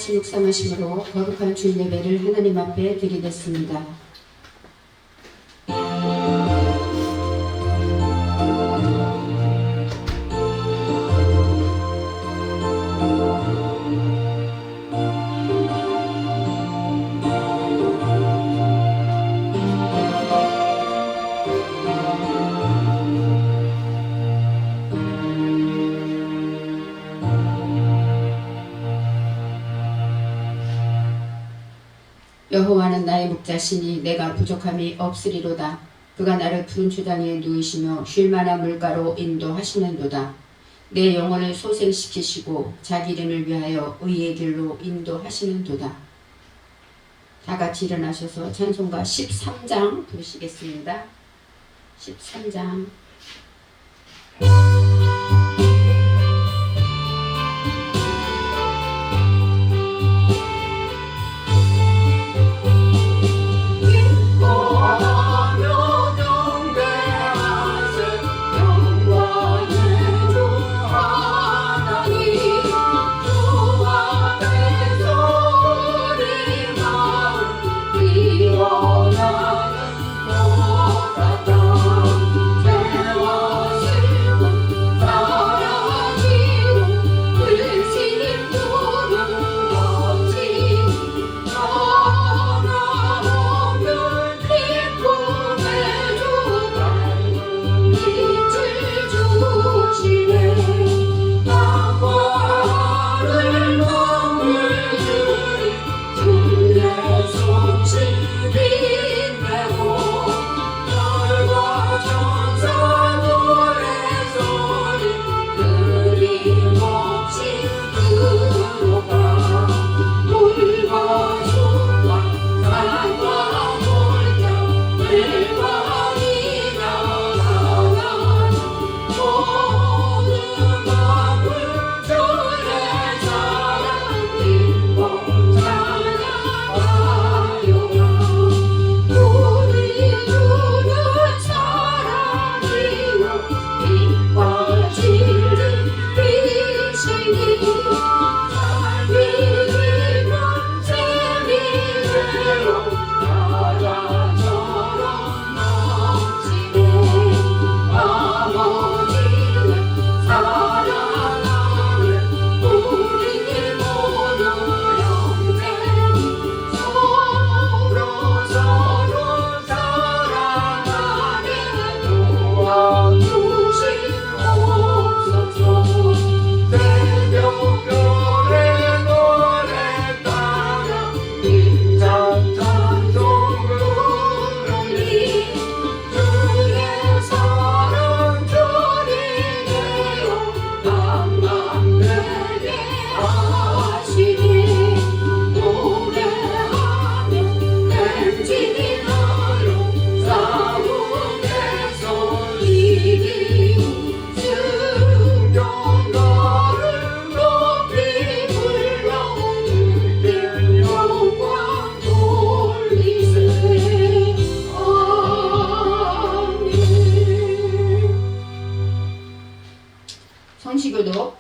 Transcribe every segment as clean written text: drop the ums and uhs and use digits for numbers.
같이 묵상하심으로 거룩한 주일 예배를 하나님 앞에 드리겠습니다. 여호와는 나의 목자시니 내가 부족함이 없으리로다. 그가 나를 푸른 주당에 누이시며 쉴만한 물가로 인도하시는도다. 내 영혼을 소생시키시고 자기 이름을 위하여 의의 길로 인도하시는도다. 다 같이 일어나셔서 찬송가 13장 부르시겠습니다. 13장.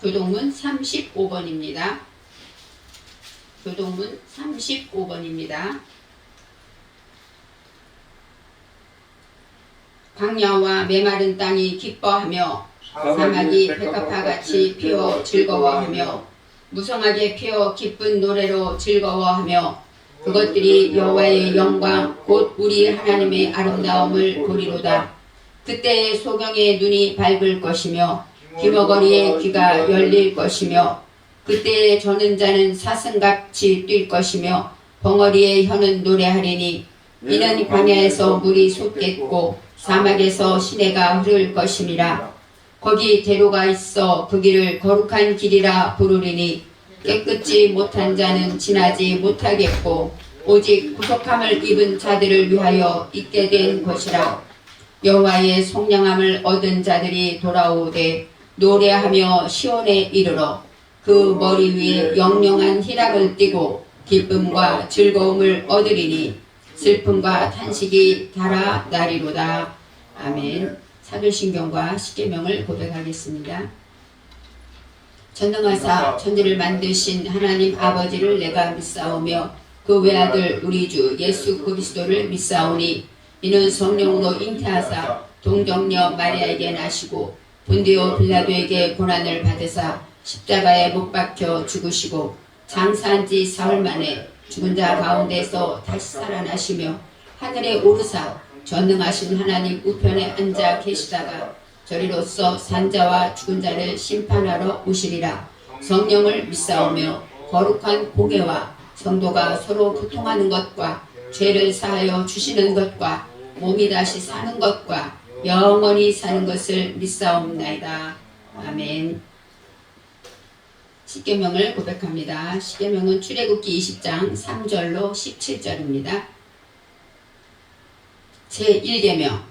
교동문 35번입니다. 교동문 35번입니다. 광야와 메마른 땅이 기뻐하며 사막이 백합화같이 피어 즐거워하며 무성하게 피어 기쁜 노래로 즐거워하며 그것들이 여호와의 영광 곧 우리 하나님의 아름다움을 보리로다. 그때의 소경의 눈이 밝을 것이며 귀머거리의 귀가 열릴 것이며 그때에 저는 자는 사슴같이 뛸 것이며 벙어리의 혀는 노래하리니 이는 광야에서 물이 솟겠고 사막에서 시내가 흐를 것임이라. 거기 대로가 있어 그 길을 거룩한 길이라 부르리니 깨끗지 못한 자는 지나지 못하겠고 오직 구속함을 입은 자들을 위하여 있게 된 것이라. 여호와의 속량함을 얻은 자들이 돌아오되 노래하며 시온에 이르러 그 머리 위에 영영한 희락을 띠고 기쁨과 즐거움을 얻으리니 슬픔과 탄식이 달아나리로다. 아멘. 사도신경과 십계명을 고백하겠습니다. 전능하사 천지를 만드신 하나님 아버지를 내가 믿사오며 그 외아들 우리 주 예수 그리스도를 믿사오니 이는 성령으로 잉태하사 동정녀 마리아에게 나시고 본디오 빌라도에게 고난을 받으사 십자가에 못 박혀 죽으시고 장사한 지 사흘 만에 죽은 자 가운데서 다시 살아나시며 하늘에 오르사 전능하신 하나님 우편에 앉아 계시다가 저리로서 산자와 죽은 자를 심판하러 오시리라. 성령을 믿사오며 거룩한 공예와 성도가 서로 교통하는 것과 죄를 사하여 주시는 것과 몸이 다시 사는 것과 영원히 사는 것을 믿사옵나이다. 아멘. 십계명을 고백합니다. 십계명은 출애굽기 20장 3절로 17절입니다. 제1계명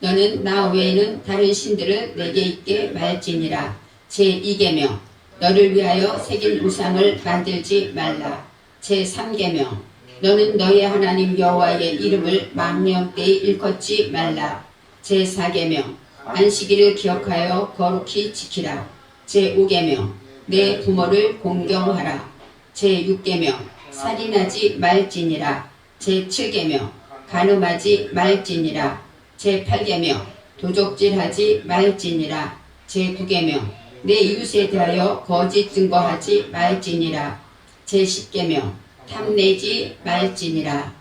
너는 나 외에는 다른 신들을 내게 있게 말지니라. 제2계명 너를 위하여 새긴 우상을 만들지 말라. 제3계명 너는 너의 하나님 여호와의 이름을 망령 때에 일컫지 말라. 제4계명 안식일을 기억하여 거룩히 지키라. 제5계명 내 부모를 공경하라. 제6계명 살인하지 말지니라. 제7계명 간음하지 말지니라. 제8계명 도적질하지 말지니라. 제9계명 내 이웃에 대하여 거짓 증거하지 말지니라. 제10계명 탐내지 말지니라.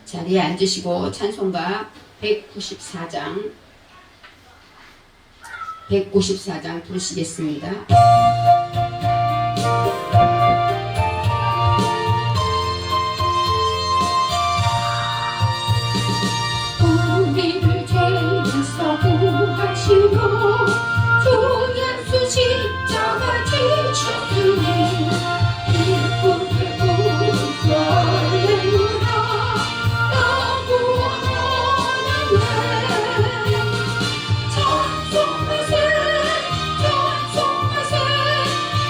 자리에 앉으시고 찬송가 194장 부르시겠습니다. 구하시고 주 예수 십자가 지셨으니 기쁘게 웃어내누라. 나 구원하네. 찬송하세 찬송하세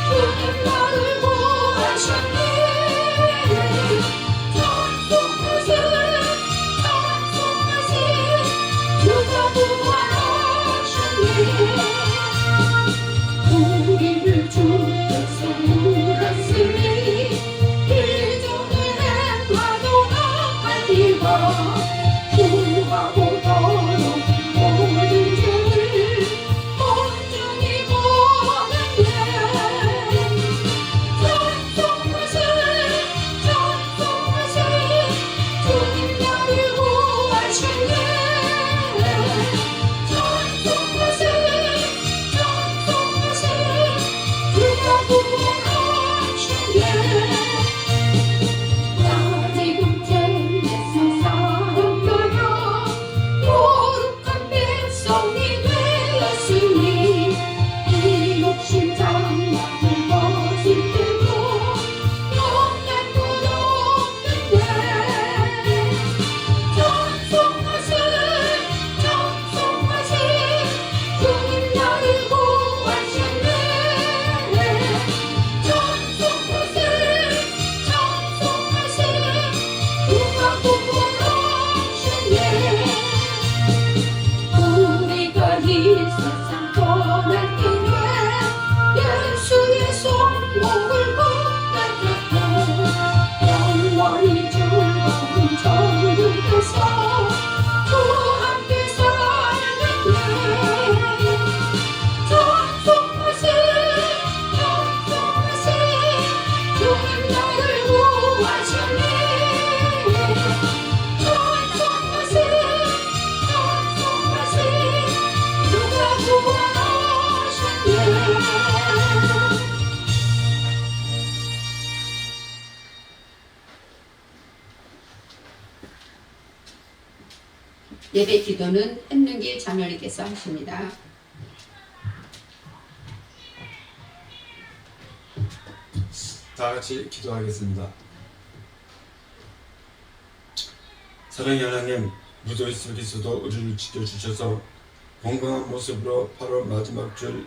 주님 나를 구하셨네. 찬송하세 찬송하세 주가 우리를 주께서 물었으니 일종의 행하도 악하니와 구하고도록 모든 죄를 온전히 보냈네. 찬송하세 찬송하세 주님 나를 구하셨네. 예배 기도는 한능길 장로님께서 하십니다. 다 같이 기도하겠습니다. 사랑의 하나님, 무더위 속에서도 우리를 지켜주셔서 건강한 모습으로 8월 마지막 주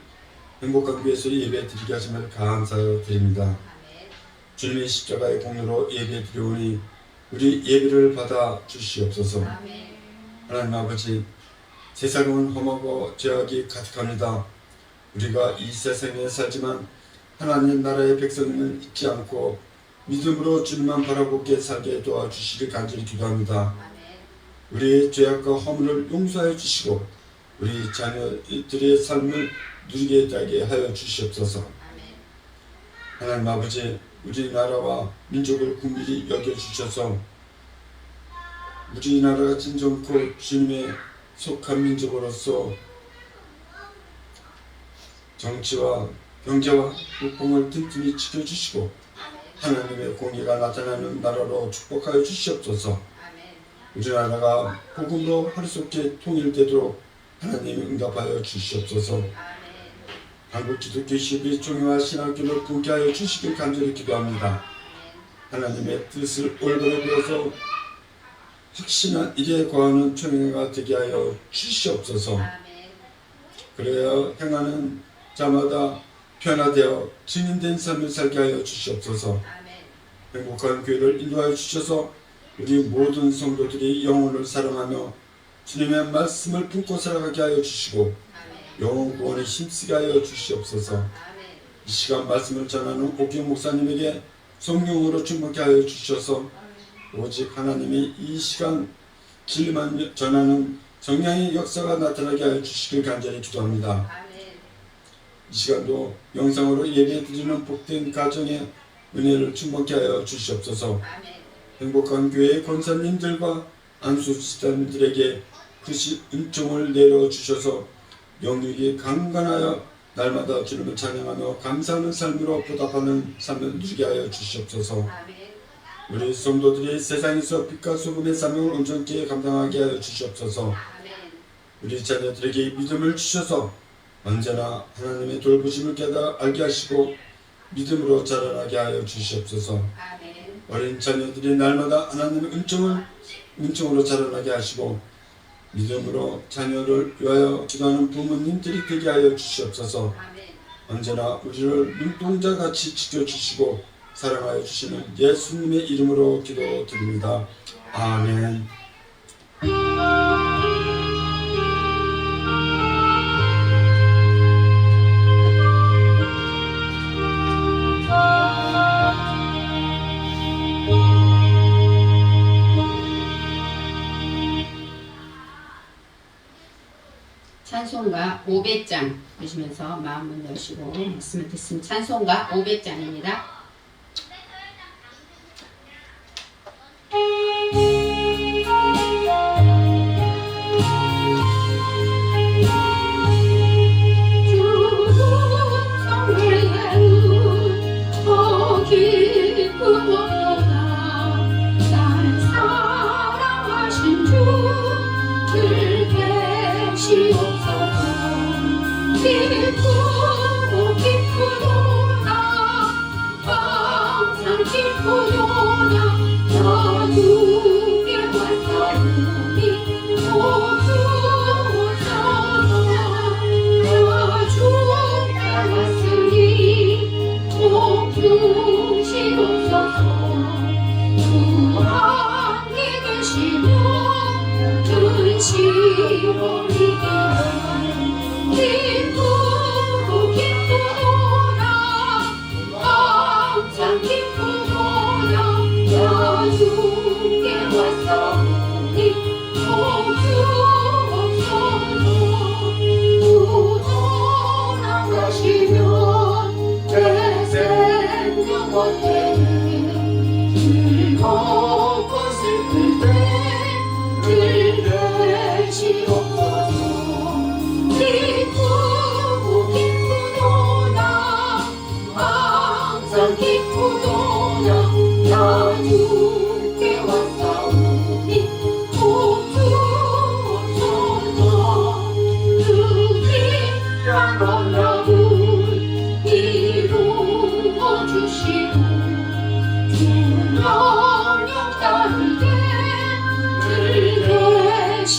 행복한 교회에서 예배 드리게 하심을 감사드립니다. 주님의 십자가의 공로로 예배 드려오니 우리 예배를 받아 주시옵소서. 하나님 아버지, 세상은 험하고 죄악이 가득합니다. 우리가 이 세상에 살지만 하나님 나라의 백성을 잊지 않고 믿음으로 주님만 바라보게 살게 도와주시길 간절히 기도합니다. 우리의 죄악과 허물을 용서하여 주시고 우리 자녀들의 삶을 누리게 하게 하여 주시옵소서. 하나님 아버지, 우리나라와 민족을 긍휼히 여겨주셔서 우리나라가 진정코 주님의 속한 민족으로서 정치와 경제와 국뽕을 튼튼히 지켜주시고 하나님의 공의가 나타나는 나라로 축복하여 주시옵소서. 우리나라가 복음으로 하루속히 통일되도록 하나님이 응답하여 주시옵소서. 한국 기독교 시비 종교와 신학교를 분개하여 주시길 간절히 기도합니다. 하나님의 뜻을 올바로 배워서 확신한 일에 거하는 총회가 되게 하여 주시옵소서. 그래야 행하는 자마다 변화되어 증인된 삶을 살게 하여 주시옵소서. 행복한 교회를 인도하여 주셔서 우리 모든 성도들이 영혼을 사랑하며 주님의 말씀을 품고 살아가게 하여 주시고 영혼 구원에 힘쓰게 하여 주시옵소서. 이 시간 말씀을 전하는 오경 목사님에게 성령으로 충만케 하여 주셔서 오직 하나님이 이 시간 진리만 전하는 성령의 역사가 나타나게 하여 주시길 간절히 기도합니다. 이 시간도 영상으로 예배드리는 복된 가정에 은혜를 충만케 하여 주시옵소서. 행복한 교회의 권사님들과 안수집사님들에게 그 은총을 내려주셔서 영육이 강건하여 날마다 주님을 찬양하며 감사하는 삶으로 보답하는 삶을 누리게 하여 주시옵소서. 우리 성도들이 세상에서 빛과 소금의 사명을 온전히 감당하게 하여 주시옵소서. 우리 자녀들에게 믿음을 주셔서 언제나 하나님의 돌보심을 깨달아 알게 하시고 믿음으로 자라나게 하여 주시옵소서. 어린 자녀들이 날마다 하나님의 은총으로 자라나게 하시고 믿음으로 자녀를 위하여 기도하는 부모님들이 되게 하여 주시옵소서. 언제나 우리를 눈동자같이 지켜주시고 사랑하여 주시는 예수님의 이름으로 기도드립니다. 아멘. 찬송가 500장 보시면서 마음을 여시고 말씀을 듣습니다. 찬송가 500장입니다.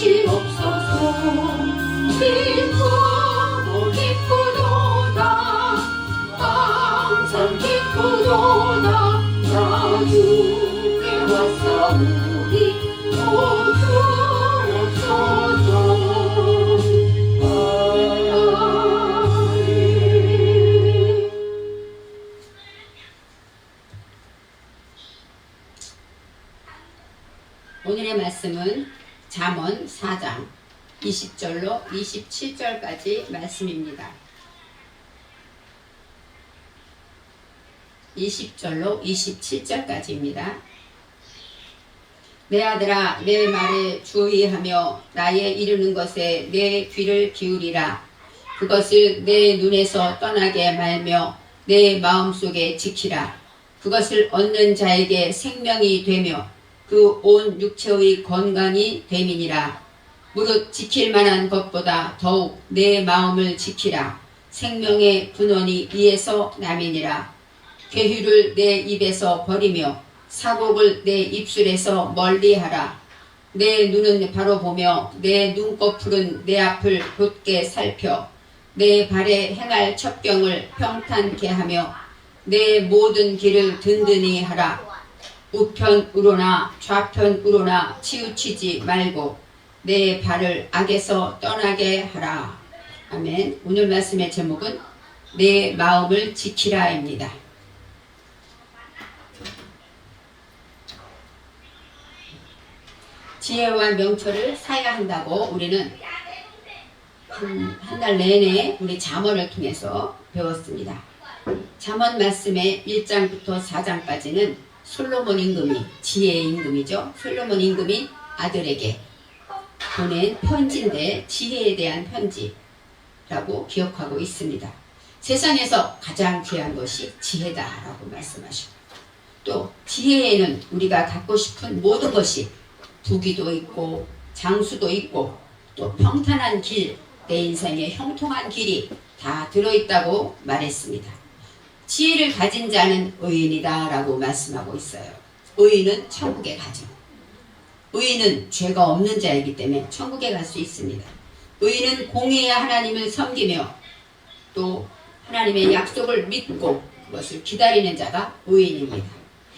주시옵소서. 잠언 4장 20절로 27절까지 말씀입니다. 20절로 27절까지입니다. 내 아들아 내 말에 주의하며 나의 이르는 것에 내 귀를 기울이라. 그것을 내 눈에서 떠나게 말며 내 마음속에 지키라. 그것을 얻는 자에게 생명이 되며 그 온 육체의 건강이 됨이니라. 무릇 지킬 만한 것보다 더욱 내 마음을 지키라. 생명의 근원이 이에서 남이니라. 괴휴를 내 입에서 버리며 사곡을 내 입술에서 멀리하라. 내 눈은 바로 보며 내 눈꺼풀은 내 앞을 곧게 살펴 내 발에 행할 첩경을 평탄케 하며 내 모든 길을 든든히 하라. 우편으로나 좌편으로나 치우치지 말고 내 발을 악에서 떠나게 하라. 아멘. 오늘 말씀의 제목은 내 마음을 지키라입니다. 지혜와 명철을 사야 한다고 우리는 한 달 내내 우리 잠언을 통해서 배웠습니다. 잠언 말씀의 1장부터 4장까지는 솔로몬 임금이 지혜의 임금이죠. 솔로몬 임금이 아들에게 보낸 편지인데 지혜에 대한 편지라고 기억하고 있습니다. 세상에서 가장 귀한 것이 지혜다라고 말씀하시고 또 지혜에는 우리가 갖고 싶은 모든 것이 부귀도 있고 장수도 있고 또 평탄한 길, 내 인생의 형통한 길이 다 들어있다고 말했습니다. 지혜를 가진 자는 의인이다 라고 말씀하고 있어요. 의인은 천국에 가죠. 의인은 죄가 없는 자이기 때문에 천국에 갈 수 있습니다. 의인은 공의의 하나님을 섬기며 또 하나님의 약속을 믿고 그것을 기다리는 자가 의인입니다.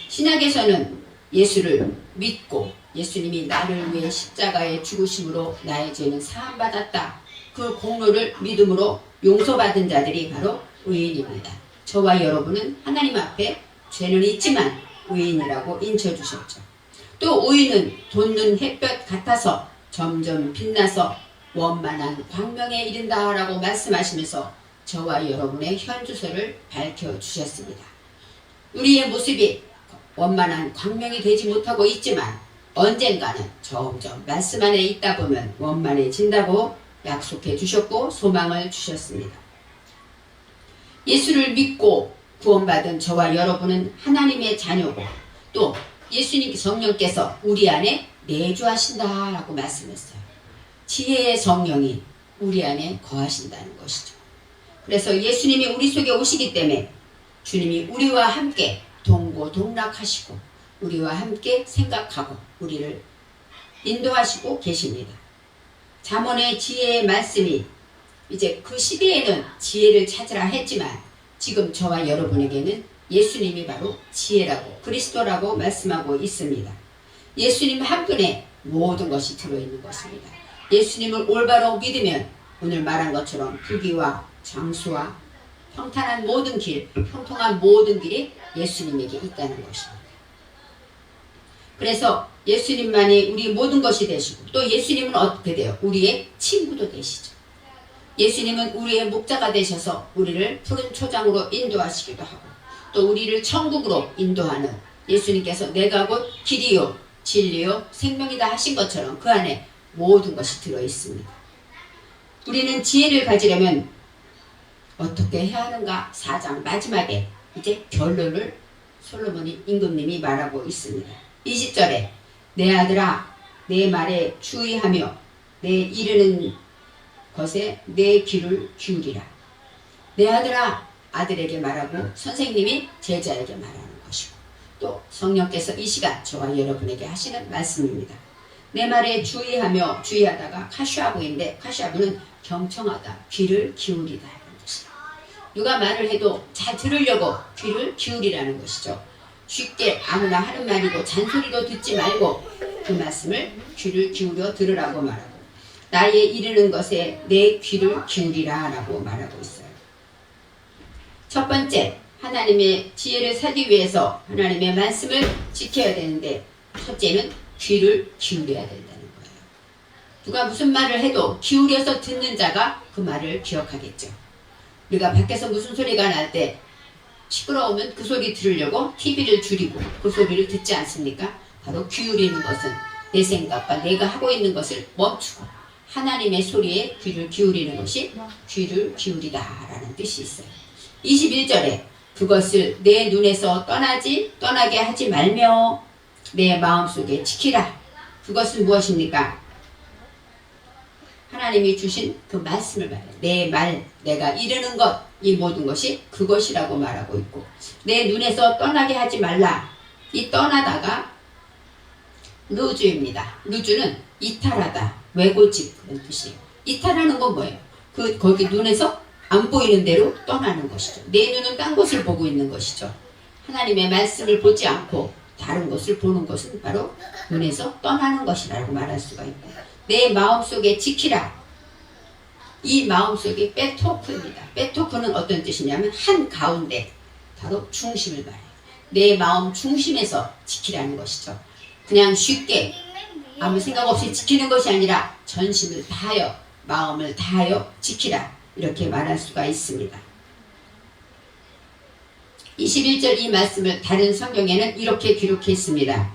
신약에서는 예수를 믿고 예수님이 나를 위해 십자가에 죽으심으로 나의 죄는 사함받았다. 그 공로를 믿음으로 용서받은 자들이 바로 의인입니다. 저와 여러분은 하나님 앞에 죄는 있지만 의인이라고 인쳐주셨죠. 또 의인은 돋는 햇볕 같아서 점점 빛나서 원만한 광명에 이른다라고 말씀하시면서 저와 여러분의 현주소를 밝혀주셨습니다. 우리의 모습이 원만한 광명이 되지 못하고 있지만 언젠가는 점점 말씀 안에 있다 보면 원만해진다고 약속해 주셨고 소망을 주셨습니다. 예수를 믿고 구원받은 저와 여러분은 하나님의 자녀고 또 예수님 성령께서 우리 안에 내주하신다라고 말씀했어요. 지혜의 성령이 우리 안에 거하신다는 것이죠. 그래서 예수님이 우리 속에 오시기 때문에 주님이 우리와 함께 동고동락하시고 우리와 함께 생각하고 우리를 인도하시고 계십니다. 잠언의 지혜의 말씀이 이제 그 시대에는 지혜를 찾으라 했지만 지금 저와 여러분에게는 예수님이 바로 지혜라고 그리스도라고 말씀하고 있습니다. 예수님 한 분에 모든 것이 들어있는 것입니다. 예수님을 올바로 믿으면 오늘 말한 것처럼 부귀와 장수와 평탄한 모든 길, 형통한 모든 길이 예수님에게 있다는 것입니다. 그래서 예수님만이 우리 모든 것이 되시고 또 예수님은 어떻게 돼요? 우리의 친구도 되시죠. 예수님은 우리의 목자가 되셔서 우리를 푸른 초장으로 인도하시기도 하고 또 우리를 천국으로 인도하는 예수님께서 내가 곧 길이요 진리요 생명이다 하신 것처럼 그 안에 모든 것이 들어있습니다. 우리는 지혜를 가지려면 어떻게 해야 하는가? 4장 마지막에 이제 결론을 솔로몬 임금님이 말하고 있습니다. 20절에 내 아들아 내 말에 주의하며 내 이르는 것에 내 귀를 기울이라. 내 아들아 아들에게 말하고 선생님이 제자에게 말하는 것이고 또 성령께서 이 시간 저와 여러분에게 하시는 말씀입니다. 내 말에 주의하며 주의하다가 카시아부인데 카시아부는 경청하다 귀를 기울이다 하는 것이다. 누가 말을 해도 잘 들으려고 귀를 기울이라는 것이죠. 쉽게 아무나 하는 말이고 잔소리도 듣지 말고 그 말씀을 귀를 기울여 들으라고 말하고 나의 이르는 것에 내 귀를 기울이라 라고 말하고 있어요. 첫 번째 하나님의 지혜를 살기 위해서 하나님의 말씀을 지켜야 되는데 첫째는 귀를 기울여야 된다는 거예요. 누가 무슨 말을 해도 기울여서 듣는 자가 그 말을 기억하겠죠. 우리가 밖에서 무슨 소리가 날 때 시끄러우면 그 소리 들으려고 TV를 줄이고 그 소리를 듣지 않습니까? 바로 기울이는 것은 내 생각과 내가 하고 있는 것을 멈추고 하나님의 소리에 귀를 기울이는 것이 귀를 기울이다 라는 뜻이 있어요. 21절에 그것을 내 눈에서 떠나게 하지 말며 내 마음속에 지키라. 그것은 무엇입니까? 하나님이 주신 그 말씀을 말해요. 내 말, 내가 이르는 것, 이 모든 것이 그것이라고 말하고 있고 내 눈에서 떠나게 하지 말라. 이 떠나다가 루주입니다. 루주는 이탈하다, 왜고집 그런 뜻이에요. 이탈하는 건 뭐예요? 거기 눈에서 안 보이는 대로 떠나는 것이죠. 내 눈은 딴 곳을 보고 있는 것이죠. 하나님의 말씀을 보지 않고 다른 것을 보는 것은 바로 눈에서 떠나는 것이라고 말할 수가 있고 내 마음속에 지키라. 이 마음속에 빼토크입니다. 빼토크는 어떤 뜻이냐면 한가운데 바로 중심을 말해요. 내 마음 중심에서 지키라는 것이죠. 그냥 쉽게 아무 생각 없이 지키는 것이 아니라 전심을 다하여 마음을 다하여 지키라 이렇게 말할 수가 있습니다. 21절 이 말씀을 다른 성경에는 이렇게 기록했습니다.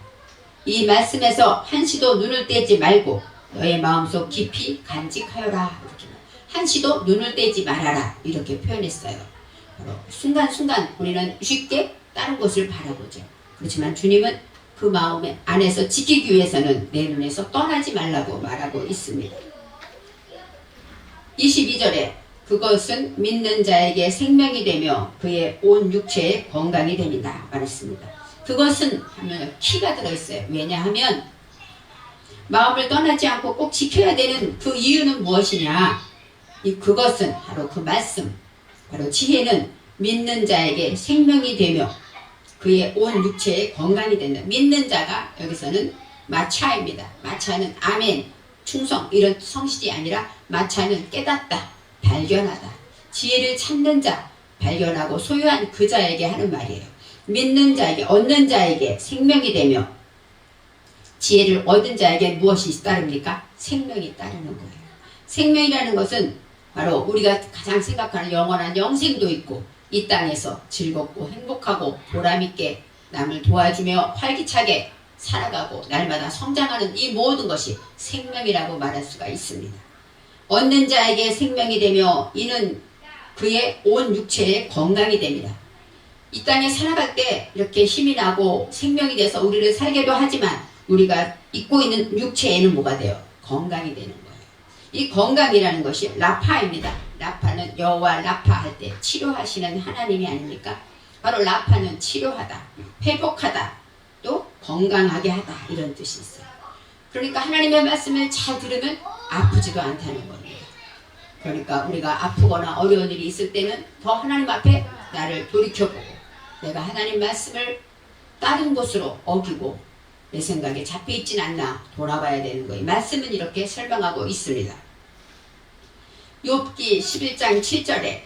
이 말씀에서 한시도 눈을 떼지 말고 너의 마음속 깊이 간직하여라. 이렇게 한시도 눈을 떼지 말아라 이렇게 표현했어요. 바로 순간순간 우리는 쉽게 다른 것을 바라보죠. 그렇지만 주님은 그 마음 안에서 지키기 위해서는 내 눈에서 떠나지 말라고 말하고 있습니다. 22절에 그것은 믿는 자에게 생명이 되며 그의 온 육체에 건강이 됩니다. 말했습니다. 그것은 하면 키가 들어있어요. 왜냐하면 마음을 떠나지 않고 꼭 지켜야 되는 그 이유는 무엇이냐? 그것은 바로 그 말씀, 바로 지혜는 믿는 자에게 생명이 되며 그의 온 육체에 건강이 된다. 믿는 자가 여기서는 마차입니다. 마차는 아멘, 충성 이런 성실이 아니라 마차는 깨닫다, 발견하다. 지혜를 찾는 자, 발견하고 소유한 그 자에게 하는 말이에요. 믿는 자에게, 얻는 자에게 생명이 되며 지혜를 얻은 자에게 무엇이 따릅니까? 생명이 따르는 거예요. 생명이라는 것은 바로 우리가 가장 생각하는 영원한 영생도 있고 이 땅에서 즐겁고 행복하고 보람있게 남을 도와주며 활기차게 살아가고 날마다 성장하는 이 모든 것이 생명이라고 말할 수가 있습니다. 얻는 자에게 생명이 되며 이는 그의 온 육체에 건강이 됩니다. 이 땅에 살아갈 때 이렇게 힘이 나고 생명이 돼서 우리를 살게도 하지만 우리가 입고 있는 육체에는 뭐가 돼요? 건강이 되는 거예요. 이 건강이라는 것이 라파입니다. 라파는 여호와 라파 할 때 치료하시는 하나님이 아닙니까? 바로 라파는 치료하다, 회복하다, 또 건강하게 하다 이런 뜻이 있어요. 그러니까 하나님의 말씀을 잘 들으면 아프지도 않다는 겁니다. 그러니까 우리가 아프거나 어려운 일이 있을 때는 더 하나님 앞에 나를 돌이켜보고 내가 하나님 말씀을 다른 곳으로 어기고 내 생각에 잡혀있진 않나 돌아봐야 되는 거예요. 말씀은 이렇게 설명하고 있습니다. 욥기 11장 7절에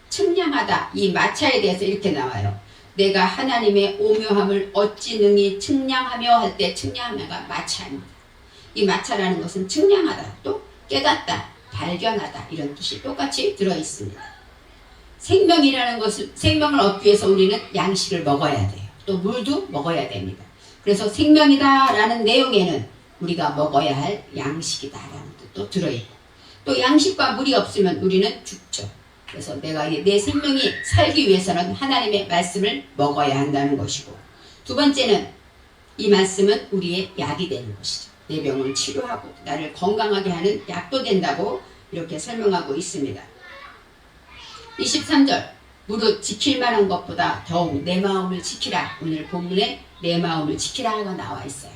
측량하다 이 마차에 대해서 이렇게 나와요. 내가 하나님의 오묘함을 어찌 능히 측량하며 할 때 측량하며가 마차입니다. 이 마차라는 것은 측량하다, 또 깨닫다, 발견하다 이런 뜻이 똑같이 들어있습니다. 생명이라는 것은 생명을 얻기 위해서 우리는 양식을 먹어야 돼요. 또 물도 먹어야 됩니다. 그래서 생명이다 라는 내용에는 우리가 먹어야 할 양식이다 라는 뜻도 들어있고 또 양식과 물이 없으면 우리는 죽죠. 그래서 내가 내 생명이 살기 위해서는 하나님의 말씀을 먹어야 한다는 것이고 두 번째는 이 말씀은 우리의 약이 되는 것이죠. 내 병을 치료하고 나를 건강하게 하는 약도 된다고 이렇게 설명하고 있습니다. 23절 무릇 지킬 만한 것보다 더욱 내 마음을 지키라. 오늘 본문에 내 마음을 지키라가 나와 있어요.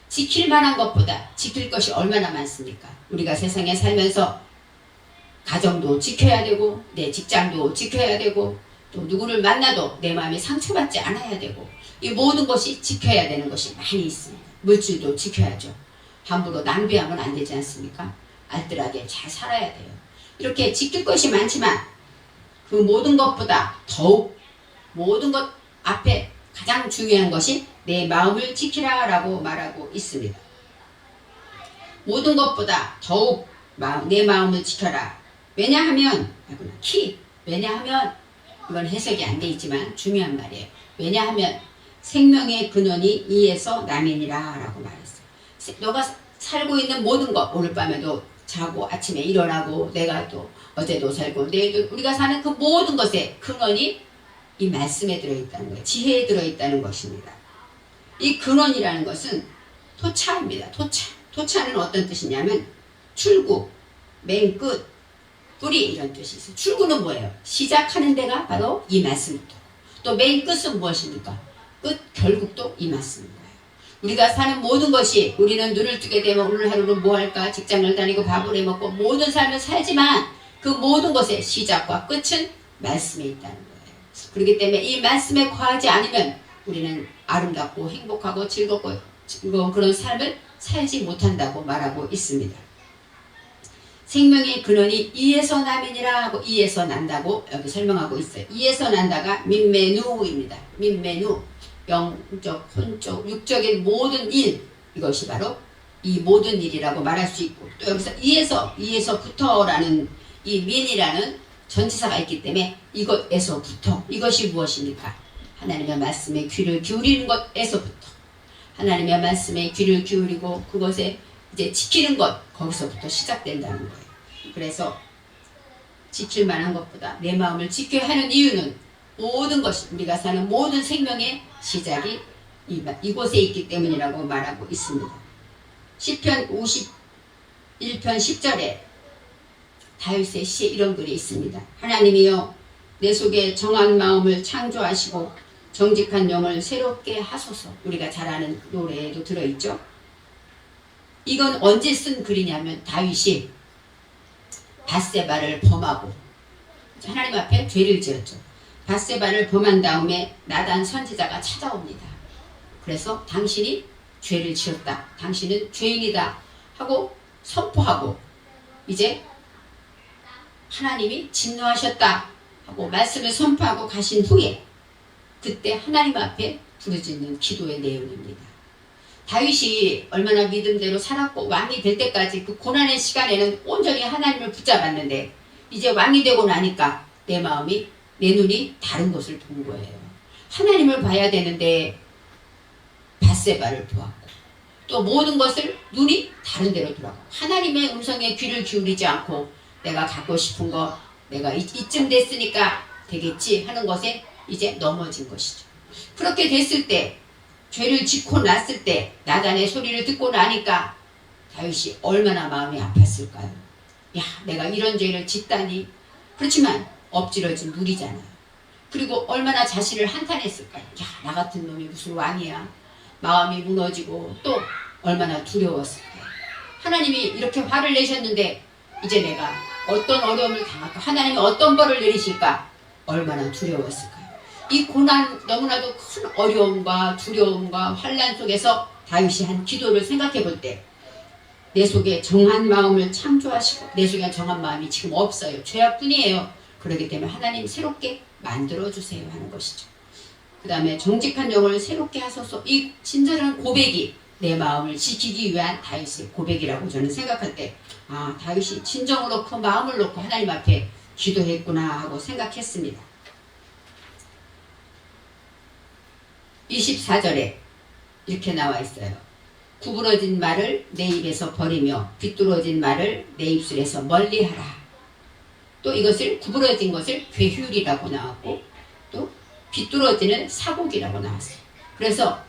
지킬 만한 것보다 지킬 것이 얼마나 많습니까? 우리가 세상에 살면서 가정도 지켜야 되고 내 직장도 지켜야 되고 또 누구를 만나도 내 마음이 상처받지 않아야 되고 이 모든 것이 지켜야 되는 것이 많이 있습니다. 물질도 지켜야죠. 함부로 낭비하면 안 되지 않습니까? 알뜰하게 잘 살아야 돼요. 이렇게 지킬 것이 많지만 그 모든 것보다 더욱 모든 것 앞에 가장 중요한 것이 내 마음을 지키라 라고 말하고 있습니다. 모든 것보다 더욱 내 마음을 지켜라. 왜냐하면 왜냐하면 이건 해석이 안 돼 있지만 중요한 말이에요. 왜냐하면 생명의 근원이 이에서 남이니라 라고 말했어요. 너가 살고 있는 모든 것, 오늘 밤에도 자고 아침에 일어나고 내가 또 어제도 살고 내일도 우리가 사는 그 모든 것의 근원이 이 말씀에 들어있다는 거예요. 지혜에 들어있다는 것입니다. 이 근원이라는 것은 토차입니다. 토차는 어떤 뜻이냐면 출구, 맨 끝, 뿌리 이런 뜻이 있어요. 출구는 뭐예요? 시작하는 데가 바로 이 말씀부터. 또 맨 끝은 무엇입니까? 끝, 결국도 이 말씀입니다. 우리가 사는 모든 것이 우리는 눈을 뜨게 되면 오늘 하루는 뭐 할까? 직장을 다니고 밥을 해먹고 모든 삶을 살지만 그 모든 것의 시작과 끝은 말씀에 있다는 거예요. 그렇기 때문에 이 말씀에 거하지 않으면 우리는 아름답고 행복하고 즐거운 그런 삶을 살지 못한다고 말하고 있습니다. 생명의 근원이 이에서 남이니라 하고 이에서 난다고 여기 설명하고 있어요. 이에서 난다가 민메누입니다. 민메누, 영적, 혼적, 육적인 모든 일, 이것이 바로 이 모든 일이라고 말할 수 있고, 또 여기서 이에서부터라는 이 민이라는 전치사가 있기 때문에 이것에서부터, 이것이 무엇입니까? 하나님의 말씀에 귀를 기울이는 것에서부터, 하나님의 말씀에 귀를 기울이고 그것에 이제 지키는 것, 거기서부터 시작된다는 거예요. 그래서 지킬 만한 것보다 내 마음을 지켜야 하는 이유는 모든 것이, 우리가 사는 모든 생명의 시작이 이곳에 있기 때문이라고 말하고 있습니다. 시편 51편 10절에 다윗의 시에 이런 글이 있습니다. 하나님이여 내 속에 정한 마음을 창조하시고 정직한 영을 새롭게 하소서. 우리가 잘 아는 노래에도 들어있죠. 이건 언제 쓴 글이냐면 다윗이 밧세바를 범하고 하나님 앞에 죄를 지었죠. 밧세바를 범한 다음에 나단 선지자가 찾아옵니다. 그래서 당신이 죄를 지었다, 당신은 죄인이다 하고 선포하고 이제 하나님이 진노하셨다 하고 말씀을 선포하고 가신 후에 그때 하나님 앞에 부르짖는 기도의 내용입니다. 다윗이 얼마나 믿음대로 살았고 왕이 될 때까지 그 고난의 시간에는 온전히 하나님을 붙잡았는데 이제 왕이 되고 나니까 내 마음이, 내 눈이 다른 것을 본 거예요. 하나님을 봐야 되는데 밧세바를 보았고 또 모든 것을 눈이 다른 데로 돌아가고 하나님의 음성에 귀를 기울이지 않고 내가 갖고 싶은 거 내가 이쯤 됐으니까 되겠지 하는 것에 이제 넘어진 것이죠. 그렇게 됐을 때, 죄를 짓고 났을 때 나단의 소리를 듣고 나니까 다윗이 얼마나 마음이 아팠을까요? 야, 내가 이런 죄를 짓다니. 그렇지만 엎질러진 물이잖아요. 그리고 얼마나 자신을 한탄했을까요? 야, 나 같은 놈이 무슨 왕이야. 마음이 무너지고 또 얼마나 두려웠을까요? 하나님이 이렇게 화를 내셨는데 이제 내가 어떤 어려움을 당할까? 하나님이 어떤 벌을 내리실까? 얼마나 두려웠을까요? 이 고난, 너무나도 큰 어려움과 두려움과 환난 속에서 다윗이 한 기도를 생각해 볼 때 내 속에 정한 마음을 창조하시고, 내 속에 정한 마음이 지금 없어요. 죄악뿐이에요. 그렇기 때문에 하나님 새롭게 만들어주세요 하는 것이죠. 그 다음에 정직한 영을 새롭게 하소서. 이 친절한 고백이 내 마음을 지키기 위한 다윗의 고백이라고 저는 생각할 때, 아, 다윗이 진정으로 그 마음을 놓고 하나님 앞에 기도했구나 하고 생각했습니다. 24절에 이렇게 나와 있어요. 구부러진 말을 내 입에서 버리며 비뚤어진 말을 내 입술에서 멀리하라. 또 이것을, 구부러진 것을 괴휼이라고 나왔고 또 비뚤어지는 사곡이라고 나왔어요. 그래서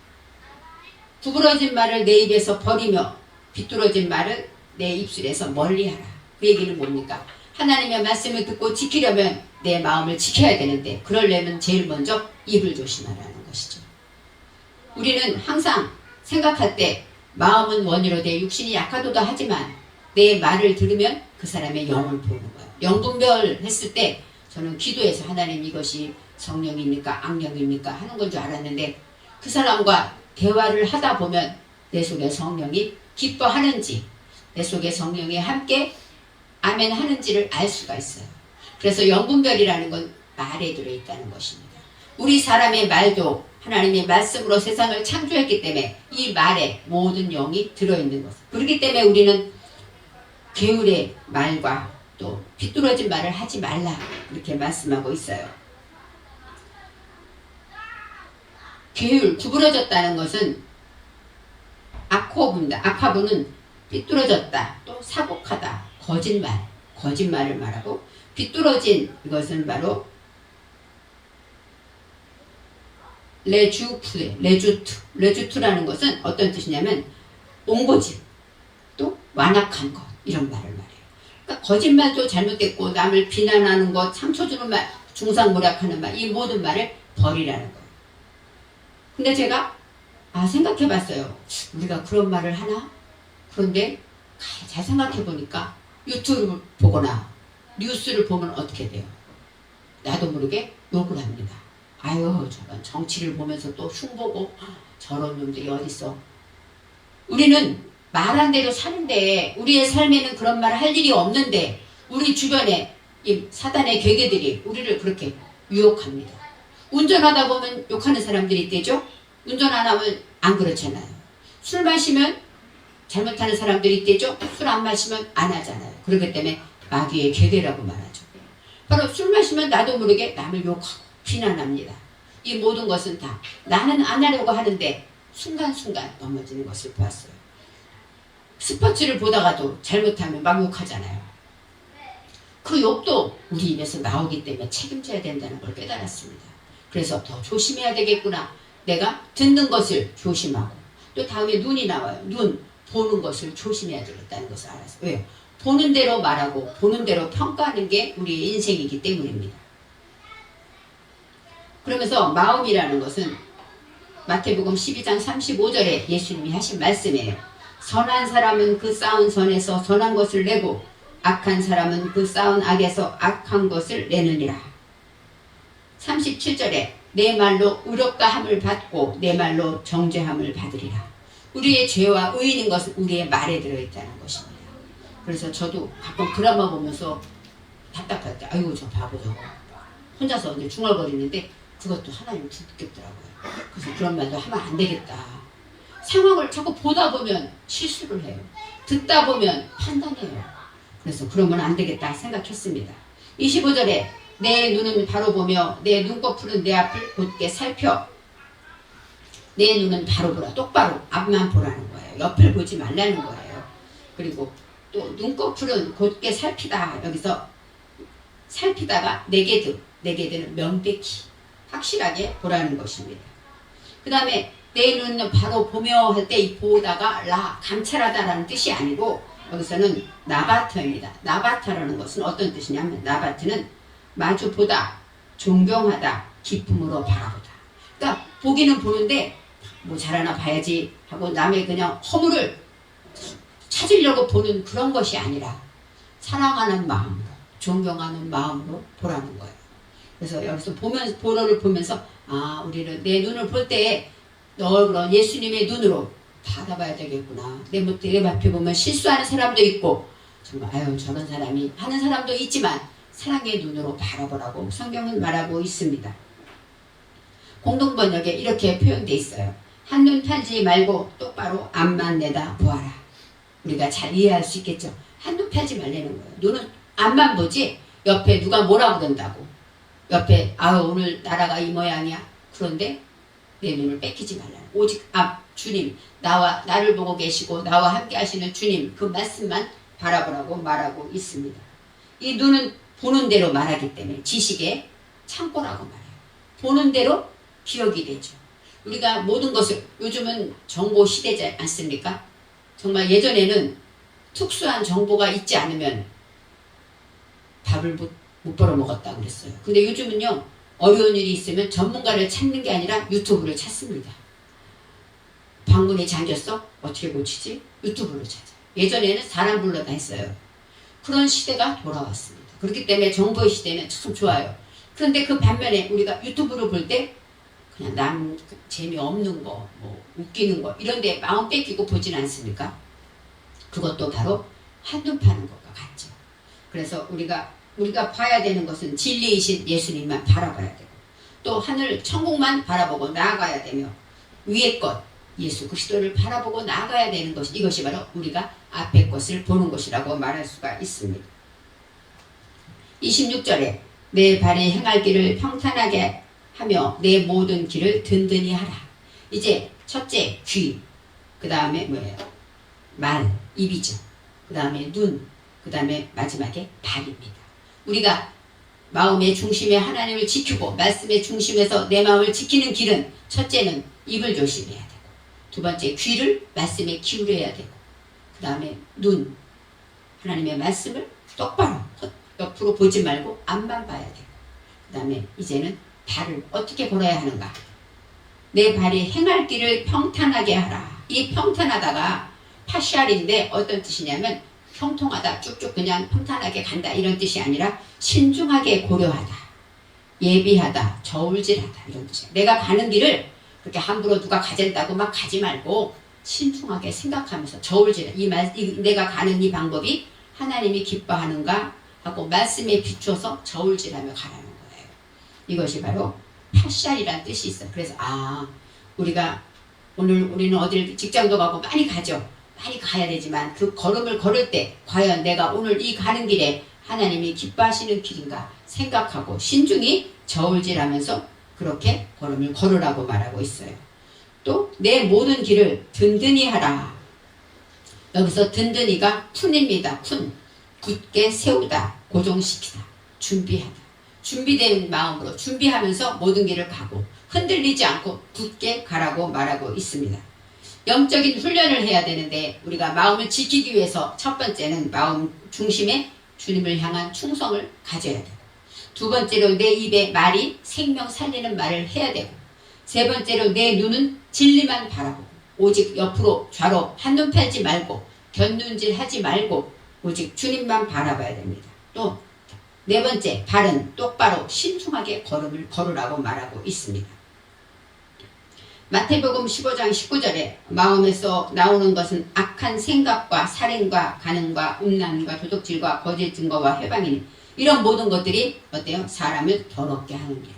구부러진 말을 내 입에서 버리며 비뚤어진 말을 내 입술에서 멀리하라. 그 얘기는 뭡니까? 하나님의 말씀을 듣고 지키려면 내 마음을 지켜야 되는데 그러려면 제일 먼저 입을 조심하라는 것이죠. 우리는 항상 생각할 때 마음은 원이로 돼 육신이 약하도다 하지만 내 말을 들으면 그 사람의 영을 보는 거예요. 영분별 했을 때 저는 기도해서 하나님 이것이 성령입니까 악령입니까 하는 건 줄 알았는데 그 사람과 대화를 하다 보면 내 속에 성령이 기뻐하는지 내 속에 성령이 함께 아멘 하는지를 알 수가 있어요. 그래서 영분별이라는 건 말에 들어있다는 것입니다. 우리 사람의 말도 하나님이 말씀으로 세상을 창조했기 때문에 이 말에 모든 영이 들어있는 것. 그렇기 때문에 우리는 게으의 말과 또 비뚤어진 말을 하지 말라 이렇게 말씀하고 있어요. 게을, 구부러졌다는 것은 아코브입니다. 아카브는 삐뚤어졌다, 또 사곡하다, 거짓말을 말하고, 삐뚤어진 이것은 바로 레주투라는 것은 어떤 뜻이냐면 옹고집, 또 완악한 것 이런 말을 말해요. 그러니까 거짓말도 잘못됐고 남을 비난하는 것, 상처 주는 말, 중상모략하는 말, 이 모든 말을 버리라는 거예요. 근데 제가 생각해봤어요. 우리가 그런 말을 하나? 그런데 잘 생각해보니까 유튜브를 보거나 뉴스를 보면 어떻게 돼요? 나도 모르게 욕을 합니다. 아유, 저런 정치를 보면서 또 흉보고 저런 놈들이 어딨어. 우리는 말한 대로 사는데 우리의 삶에는 그런 말 할 일이 없는데 우리 주변에 이 사단의 괴계들이 우리를 그렇게 유혹합니다. 운전하다 보면 욕하는 사람들이 있대죠. 운전 안 하면 안 그렇잖아요. 술 마시면 잘못하는 사람들이 있대죠. 술 안 마시면 안 하잖아요. 그렇기 때문에 마귀의 괴계라고 말하죠. 바로 술 마시면 나도 모르게 남을 욕하고 비난합니다. 이 모든 것은 다 나는 안 하려고 하는데 순간순간 넘어지는 것을 보았어요. 스포츠를 보다가도 잘못하면 막 욕하잖아요. 그 욕도 우리 입에서 나오기 때문에 책임져야 된다는 걸 깨달았습니다. 그래서 더 조심해야 되겠구나. 내가 듣는 것을 조심하고 또 다음에 눈이 나와요. 눈 보는 것을 조심해야 되겠다는 것을 알았어요. 왜요? 보는 대로 말하고 보는 대로 평가하는 게 우리의 인생이기 때문입니다. 그러면서 마음이라는 것은 마태복음 12장 35절에 예수님이 하신 말씀이에요. 선한 사람은 그 쌓은 선에서 선한 것을 내고 악한 사람은 그 쌓은 악에서 악한 것을 내느니라. 37절에 내 말로 의롭다 함을 받고 내 말로 정죄함을 받으리라. 우리의 죄와 의인인 것은 우리의 말에 들어있다는 것입니다. 그래서 저도 가끔 드라마 보면서 답답할 때 아이고 저 바보 저거 혼자서 이제 중얼거리는데 그것도 하나님 듣겠더라고요. 그래서 그런 말도 하면 안 되겠다. 상황을 자꾸 보다 보면 실수를 해요. 듣다 보면 판단해요. 그래서 그러면 안 되겠다 생각했습니다. 25절에 내 눈은 바로 보며 내 눈꺼풀은 내 앞을 곧게 살펴. 내 눈은 바로 보라. 똑바로 앞만 보라는 거예요. 옆을 보지 말라는 거예요. 그리고 또 눈꺼풀은 곧게 살피다. 여기서 살피다가 내게들은 명백히 확실하게 보라는 것입니다. 그 다음에 내 눈은 바로 보며 할 때 이 보다가 감찰하다라는 뜻이 아니고 여기서는 나바터입니다. 나바터라는 것은 어떤 뜻이냐면 나바트는 마주 보다, 존경하다, 기쁨으로 바라보다. 그러니까 보기는 보는데 뭐 잘하나 봐야지 하고 남의 그냥 허물을 찾으려고 보는 그런 것이 아니라 사랑하는 마음으로, 존경하는 마음으로 보라는 거예요. 그래서 여기서 보러를 보면서 우리는 내 눈을 볼 때에 그런 예수님의 눈으로 받아봐야 되겠구나. 내 앞에 보면 실수하는 사람도 있고 정말 저런 사람이 하는 사람도 있지만 사랑의 눈으로 바라보라고 성경은 말하고 있습니다. 공동번역에 이렇게 표현되어 있어요. 한눈 팔지 말고 똑바로 앞만 내다 보아라. 우리가 잘 이해할 수 있겠죠. 한눈 팔지 말라는 거예요. 눈은 앞만 보지 옆에 누가 뭐라 그런다고 옆에 오늘 나라가 이 모양이야. 그런데 내 눈을 뺏기지 말라는 오직 앞 주님 나를 보고 계시고 나와 함께 하시는 주님 그 말씀만 바라보라고 말하고 있습니다. 이 눈은 보는 대로 말하기 때문에 지식의 창고라고 말해요. 보는 대로 기억이 되죠. 우리가 모든 것을 요즘은 정보 시대지 않습니까? 정말 예전에는 특수한 정보가 있지 않으면 밥을 못 벌어먹었다고 그랬어요. 근데 요즘은요 어려운 일이 있으면 전문가를 찾는 게 아니라 유튜브를 찾습니다. 방문이 잠겼어? 어떻게 고치지? 유튜브를 찾아요. 예전에는 사람 불러다 했어요. 그런 시대가 돌아왔습니다. 그렇기 때문에 정보의 시대는 참 좋아요. 그런데 그 반면에 우리가 유튜브를 볼 때 그냥 남 재미없는 거, 뭐 웃기는 거 이런 데 마음 뺏기고 보진 않습니까? 그것도 바로 한눈 파는 것과 같죠. 그래서 우리가 봐야 되는 것은 진리이신 예수님만 바라봐야 되고 또 하늘 천국만 바라보고 나아가야 되며 위의 것 예수 그리스도를 바라보고 나아가야 되는 것 이것이 바로 우리가 앞의 것을 보는 것이라고 말할 수가 있습니다. 26절에 내 발이 행할 길을 평탄하게 하며 내 모든 길을 든든히 하라. 이제 첫째 귀, 그 다음에 뭐예요? 말, 입이죠. 그 다음에 눈, 그 다음에 마지막에 발입니다. 우리가 마음의 중심에 하나님을 지키고 말씀의 중심에서 내 마음을 지키는 길은 첫째는 입을 조심해야 되고 두 번째 귀를 말씀에 기울여야 되고 그 다음에 눈, 하나님의 말씀을 똑바로 옆으로 보지 말고 앞만 봐야 되고 그 다음에 이제는 발을 어떻게 걸어야 하는가. 내 발이 행할 길을 평탄하게 하라. 이 평탄하다가 파샬인데 어떤 뜻이냐면 형통하다 쭉쭉 그냥 평탄하게 간다 이런 뜻이 아니라 신중하게 고려하다, 예비하다, 저울질하다 이런 뜻이에요. 내가 가는 길을 그렇게 함부로 누가 가진다고 막 가지 말고 신중하게 생각하면서 저울질, 내가 가는 이 방법이 하나님이 기뻐하는가 하고 말씀에 비춰서 저울질하며 가라는 거예요. 이것이 바로 파샬이라는 뜻이 있어요. 그래서 우리가 오늘 우리는 어딜 직장도 가고 많이 가죠. 많이 가야 되지만 그 걸음을 걸을 때 과연 내가 오늘 이 가는 길에 하나님이 기뻐하시는 길인가 생각하고 신중히 저울질하면서 그렇게 걸음을 걸으라고 말하고 있어요. 또 내 모든 길을 든든히 하라. 여기서 든든히가 쿤입니다. 쿤. 굳게 세우다, 고정시키다, 준비하다. 준비된 마음으로 준비하면서 모든 길을 가고 흔들리지 않고 굳게 가라고 말하고 있습니다. 영적인 훈련을 해야 되는데 우리가 마음을 지키기 위해서 첫 번째는 마음 중심에 주님을 향한 충성을 가져야 되고 두 번째로 내 입에 말이 생명 살리는 말을 해야 되고 세 번째로 내 눈은 진리만 바라보고 오직 옆으로 좌로 한눈 팔지 말고 곁눈질 하지 말고 오직 주님만 바라봐야 됩니다. 또 네 번째 발은 똑바로 신중하게 걸음을 걸으라고 말하고 있습니다. 마태복음 15장 19절에 마음에서 나오는 것은 악한 생각과 살인과 간음과 음란과 도둑질과 거짓 증거와 회방이니 이런 모든 것들이 어때요? 사람을 더럽게 하느니라.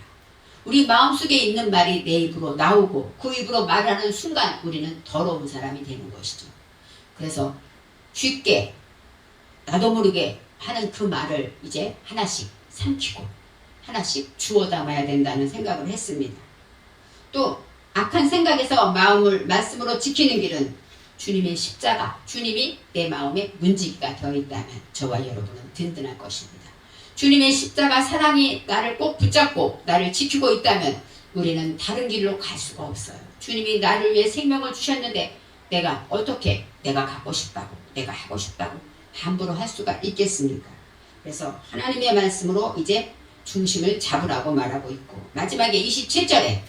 우리 마음속에 있는 말이 내 입으로 나오고 그 입으로 말하는 순간 우리는 더러운 사람이 되는 것이죠. 그래서 쉽게 나도 모르게 하는 그 말을 이제 하나씩 삼키고 하나씩 주워 담아야 된다는 생각을 했습니다. 또 악한 생각에서 마음을 말씀으로 지키는 길은 주님의 십자가, 주님이 내 마음에 문지기가 되어 있다면 저와 여러분은 든든할 것입니다. 주님의 십자가 사랑이 나를 꼭 붙잡고 나를 지키고 있다면 우리는 다른 길로 갈 수가 없어요. 주님이 나를 위해 생명을 주셨는데 내가 어떻게 내가 갖고 싶다고 내가 하고 싶다고 함부로 할 수가 있겠습니까? 그래서 하나님의 말씀으로 이제 중심을 잡으라고 말하고 있고 마지막에 27절에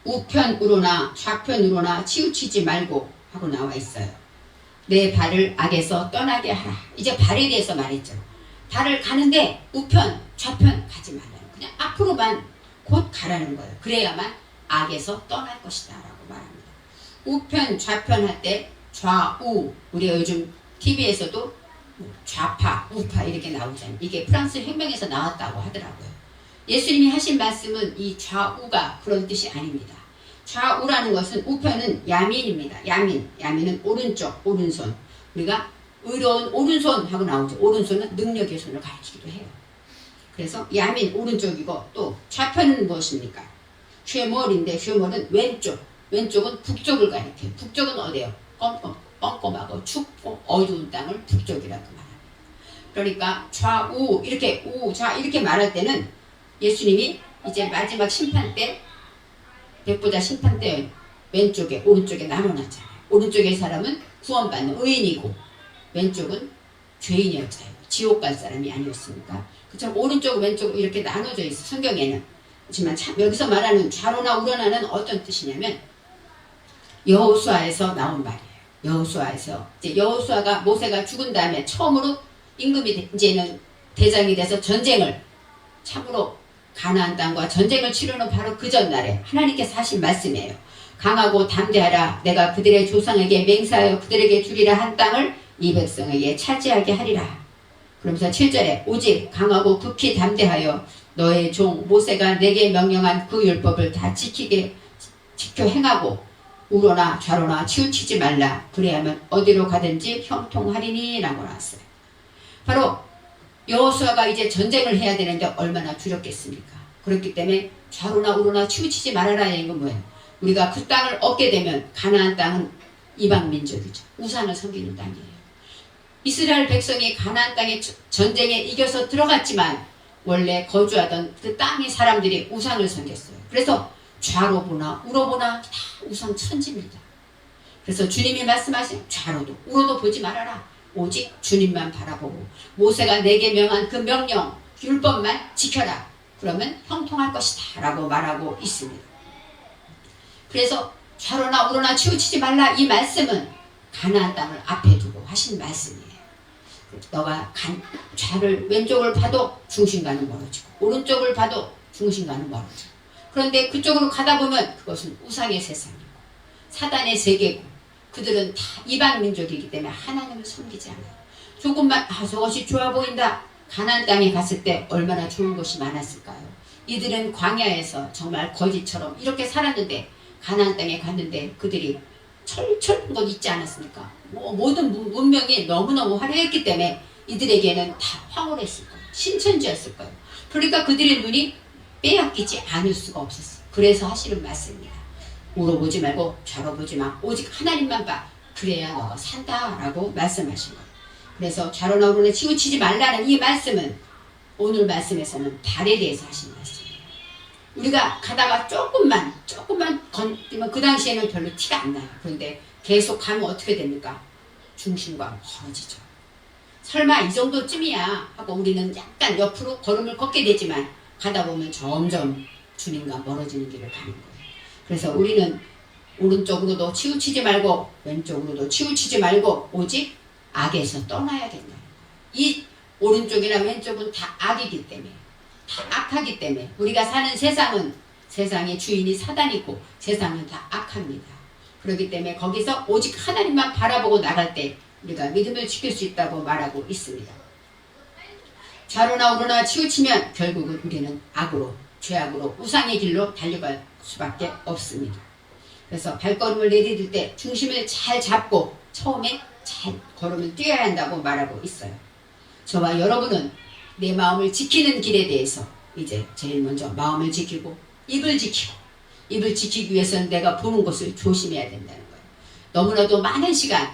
우편으로나 좌편으로나 치우치지 말고 하고 나와 있어요. 내 발을 악에서 떠나게 하라. 이제 발에 대해서 말했죠. 발을 가는데 우편, 좌편 가지 말아요. 그냥 앞으로만 곧 가라는 거예요. 그래야만 악에서 떠날 것이다 라고 말합니다. 우편, 좌편 할 때 좌우, 우리가 요즘 TV에서도 좌파, 우파 이렇게 나오잖아요. 이게 프랑스 혁명에서 나왔다고 하더라고요. 예수님이 하신 말씀은 이 좌우가 그런 뜻이 아닙니다. 좌우라는 것은 우편은 야민입니다. 야민은 오른쪽, 오른손. 우리가 의로운 오른손 하고 나오죠. 오른손은 능력의 손을 가리키기도 해요. 그래서 야민 오른쪽이고 또 좌편은 무엇입니까? 쉐몰인데 쉐몰은 왼쪽. 왼쪽은 북쪽을 가리켜요. 북쪽은 어디예요? 껌껌하고 춥고 어두운 땅을 북쪽이라고 말합니다. 그러니까 좌우 이렇게 우좌 이렇게 말할 때는 예수님이 이제 마지막 심판 때 백보자 심판 때 왼쪽에 오른쪽에 나눠놨잖아요. 오른쪽의 사람은 구원받는 의인이고 왼쪽은 죄인이었잖아요. 지옥 갈 사람이 아니었습니까? 그쵸? 오른쪽 왼쪽 이렇게 나눠져 있어 성경에는. 하지만 참 여기서 말하는 좌로나 우로나는 어떤 뜻이냐면 여호수아에서 나온 말이에요. 여호수아에서 이제 여호수아가 모세가 죽은 다음에 처음으로 임금이 이제는 대장이 돼서 전쟁을 참으로 가나안 땅과 전쟁을 치르는 바로 그 전날에 하나님께서 하신 말씀이에요. 강하고 담대하라. 내가 그들의 조상에게 맹세하여 그들에게 주리라 한 땅을 이 백성에게 차지하게 하리라. 그러면서 7절에 오직 강하고 극히 담대하여 너의 종 모세가 내게 명령한 그 율법을 다 지켜 행하고 우로나 좌로나 치우치지 말라. 그래야만 어디로 가든지 형통하리니 라고 나왔어요. 바로 여호수아가 이제 전쟁을 해야 되는데 얼마나 두렵겠습니까? 그렇기 때문에 좌로나 우로나 치우치지 말아라. 이건 뭐예요? 우리가 그 땅을 얻게 되면 가나안 땅은 이방 민족이죠. 우상을 섬기는 땅이에요. 이스라엘 백성이 가나안 땅에 전쟁에 이겨서 들어갔지만 원래 거주하던 그 땅의 사람들이 우상을 섬겼어요. 그래서 좌로 보나 우로 보나 다 우상 천지입니다. 그래서 주님이 말씀하신 좌로도 우로도 보지 말아라. 오직 주님만 바라보고 모세가 내게 명한 그 명령 율법만 지켜라. 그러면 형통할 것이다 라고 말하고 있습니다. 그래서 좌로나 우로나 치우치지 말라. 이 말씀은 가나안 땅을 앞에 두고 하신 말씀이에요. 너가 좌를 왼쪽을 봐도 중심과는 멀어지고 오른쪽을 봐도 중심과는 멀어지고 그런데 그쪽으로 가다 보면 그것은 우상의 세상이고 사단의 세계고 그들은 다 이방 민족이기 때문에 하나님을 섬기지 않아요. 조금만 저것이 좋아 보인다. 가나안 땅에 갔을 때 얼마나 좋은 것이 많았을까요? 이들은 광야에서 정말 거지처럼 이렇게 살았는데 가나안 땅에 갔는데 그들이 철철한 것 있지 않았습니까? 모든 문명이 너무너무 화려했기 때문에 이들에게는 다 황홀했을 거예요. 신천지였을 거예요. 그러니까 그들의 눈이 빼앗기지 않을 수가 없었어요. 그래서 하시는 말씀입니다. 우로 보지 말고 좌로 보지 마. 오직 하나님만 봐. 그래야 너가 산다라고 말씀하신 거예요. 그래서 좌로나 우로나 치우치지 말라는 이 말씀은 오늘 말씀에서는 발에 대해서 하신 말씀이에요. 우리가 가다가 조금만 건드리면 그 당시에는 별로 티가 안 나요. 그런데 계속 가면 어떻게 됩니까? 중심과 멀어지죠. 설마 이 정도쯤이야 하고 우리는 약간 옆으로 걸음을 걷게 되지만 가다 보면 점점 주님과 멀어지는 길을 가는 거예요. 그래서 우리는 오른쪽으로도 치우치지 말고 왼쪽으로도 치우치지 말고 오직 악에서 떠나야 된다는 거예요. 이 오른쪽이나 왼쪽은 다 악이기 때문에 다 악하기 때문에 우리가 사는 세상은 세상의 주인이 사단이고 세상은 다 악합니다. 그렇기 때문에 거기서 오직 하나님만 바라보고 나갈 때 우리가 믿음을 지킬 수 있다고 말하고 있습니다. 좌로나 우로나 치우치면 결국은 우리는 악으로 죄악으로 우상의 길로 달려갈 수밖에 없습니다. 그래서 발걸음을 내디딜 때 중심을 잘 잡고 처음에 잘 걸음을 뛰어야 한다고 말하고 있어요. 저와 여러분은 내 마음을 지키는 길에 대해서 이제 제일 먼저 마음을 지키고 입을 지키기 위해서는 내가 보는 것을 조심해야 된다는 거예요. 너무나도 많은 시간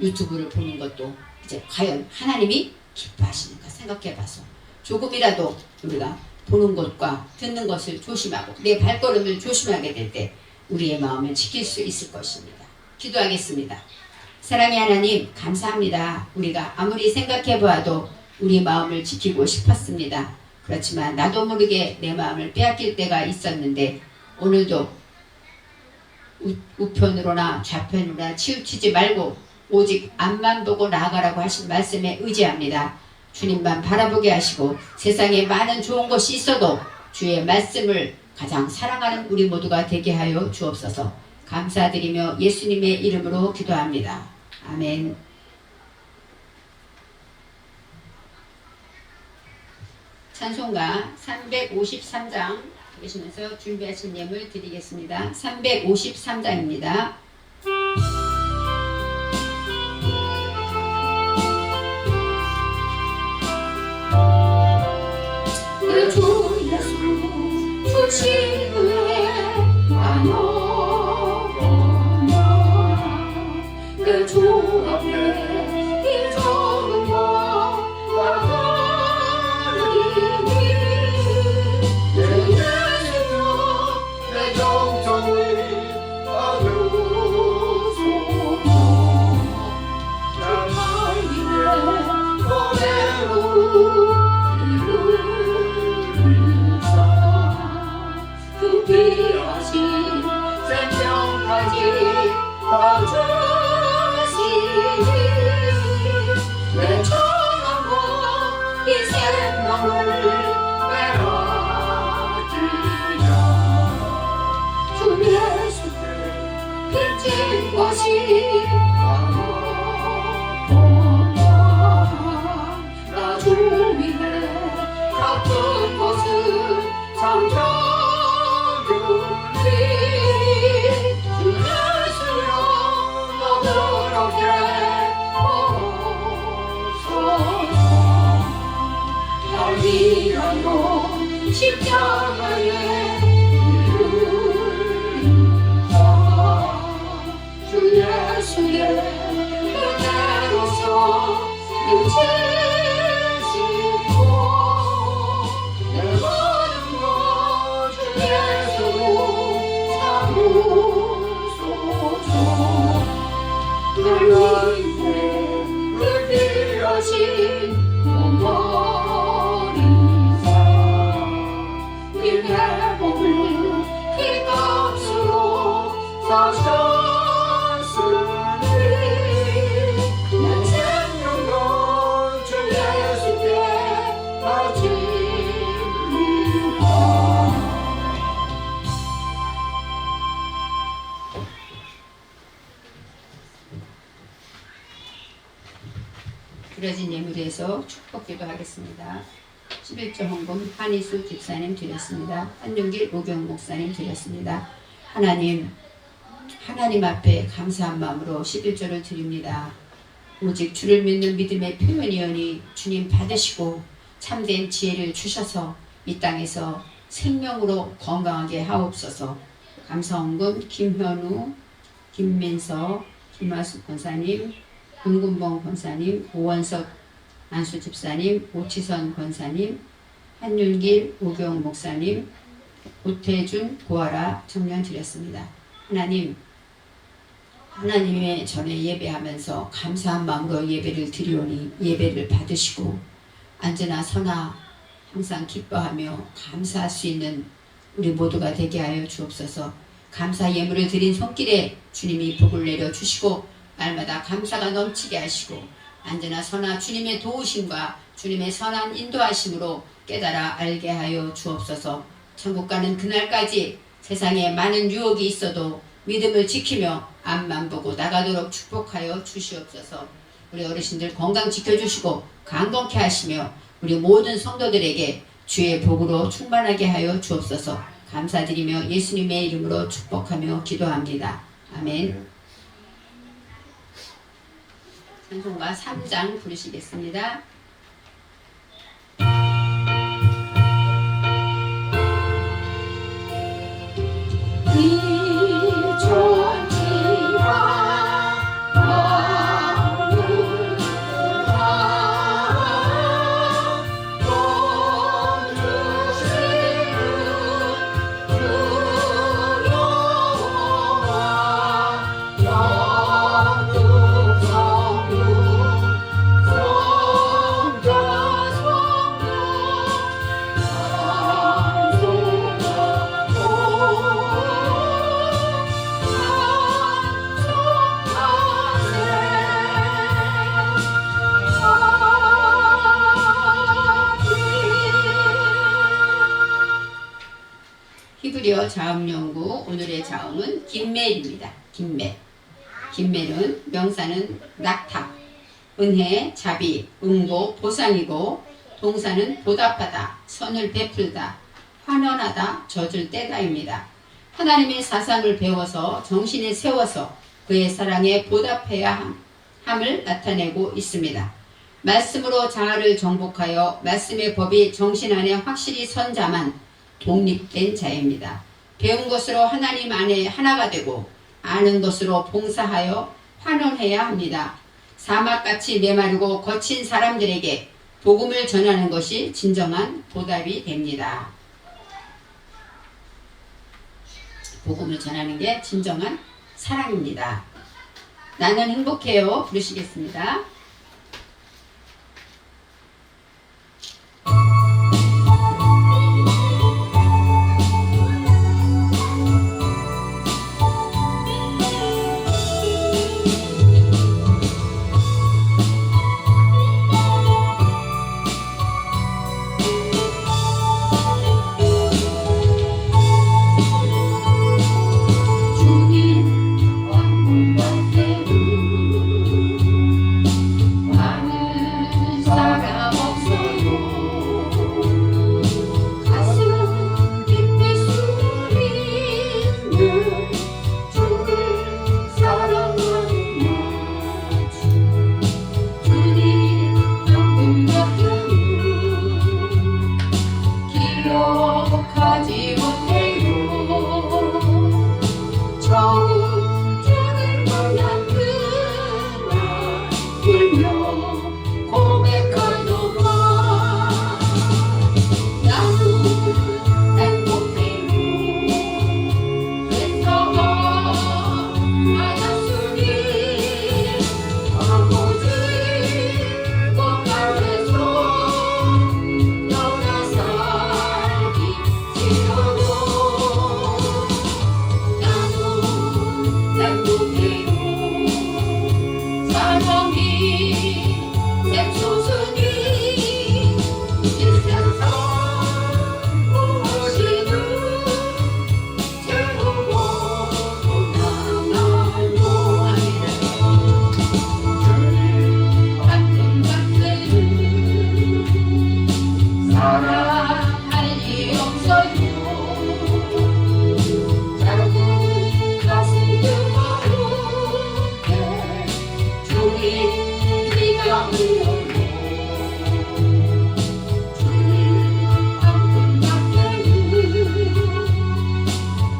유튜브를 보는 것도 이제 과연 하나님이 기뻐하시는가 생각해봐서 조금이라도 우리가 보는 것과 듣는 것을 조심하고 내 발걸음을 조심하게 될 때 우리의 마음을 지킬 수 있을 것입니다. 기도하겠습니다. 사랑의 하나님 감사합니다. 우리가 아무리 생각해보아도 우리 마음을 지키고 싶었습니다. 그렇지만 나도 모르게 내 마음을 빼앗길 때가 있었는데 오늘도 우편으로나 좌편으로나 치우치지 말고 오직 앞만 보고 나아가라고 하신 말씀에 의지합니다. 주님만 바라보게 하시고 세상에 많은 좋은 것이 있어도 주의 말씀을 가장 사랑하는 우리 모두가 되게 하여 주옵소서. 감사드리며 예수님의 이름으로 기도합니다. 아멘. 찬송가 353장 계시면서 준비하신 예물 드리겠습니다. 353장입니다. 내 주 예수 주신 은혜 나눠보나 내 주 앞에 이 정은과 나가리니 내 예수여 내 정성을 나누소서. 나 하이네 노래로 귀하신 생명까지 다 주시니 내 천하고 이 생명을 빼앗기냐 주 예수께 빚진 것이 많구나 나 주 위해 갚은 것은 성령이 주 예수여 너그럽게 보소서. 날 위하여 십자가에 이르사 주 예수의 은혜로서 능치시고 내 모든 것 주 예수로 삼으소서. 하나님의 은혜하신 몸머리사 님의 몸을 그 값으로 사셨으니 난 생명도 주 예수께 바치리라. 드려진 예물에서 축복기도 하겠습니다. 11조 헌금 한희수 집사님 드렸습니다. 한윤길 오경 목사님 드렸습니다. 하나님 앞에 감사한 마음으로 11조를 드립니다. 오직 주를 믿는 믿음의 표현이오니 주님 받으시고 참된 지혜를 주셔서 이 땅에서 생명으로 건강하게 하옵소서. 감사헌금 김현우, 김민서, 김하숙 권사님, 은군봉 권사님, 오원석 안수집사님, 오치선 권사님, 한윤길 오경 목사님, 오태준 고아라 청년 드렸습니다. 하나님의 전에 예배하면서 감사한 마음으로 예배를 드리오니 예배를 받으시고 앉으나 서나 항상 기뻐하며 감사할 수 있는 우리 모두가 되게 하여 주옵소서. 감사 예물을 드린 손길에 주님이 복을 내려 주시고 날마다 감사가 넘치게 하시고 앉으나 서나 주님의 도우심과 주님의 선한 인도하심으로 깨달아 알게 하여 주옵소서. 천국 가는 그날까지 세상에 많은 유혹이 있어도 믿음을 지키며 앞만 보고 나가도록 축복하여 주시옵소서. 우리 어르신들 건강 지켜주시고 강건케 하시며 우리 모든 성도들에게 주의 복으로 충만하게 하여 주옵소서. 감사드리며 예수님의 이름으로 축복하며 기도합니다. 아멘. 찬송가 3장 부르시겠습니다. 히브리어 자음 연구 오늘의 자음은 김멜입니다. 김멜. 김멜은 명사는 낙탑, 은혜, 자비, 응고, 보상이고 동사는 보답하다, 선을 베풀다, 환원하다, 젖을 떼다입니다. 하나님의 사상을 배워서 정신에 세워서 그의 사랑에 보답해야 함을 나타내고 있습니다. 말씀으로 자아를 정복하여 말씀의 법이 정신 안에 확실히 선 자만 독립된 자입니다. 배운 것으로 하나님 안에 하나가 되고 아는 것으로 봉사하여 환원해야 합니다. 사막같이 메마르고 거친 사람들에게 복음을 전하는 것이 진정한 보답이 됩니다. 복음을 전하는 게 진정한 사랑입니다. 나는 행복해요 부르시겠습니다.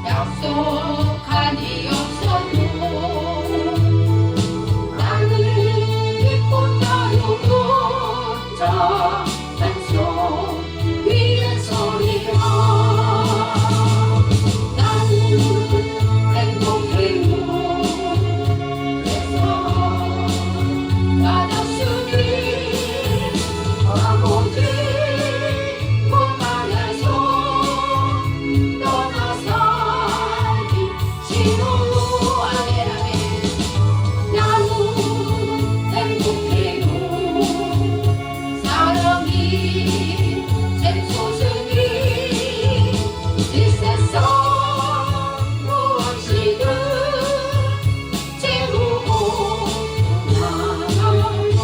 약속하니 없어도 나는 믿고 따르고 자 산소 위에 서리라 나는 행복해요 그래서 받았으니 아버지 몸 안에서 떠나 살기 싫어 아멘 아멘 나는 행복해요 사랑이 샘솟으니 이 세상 무엇이든 채우고 나가요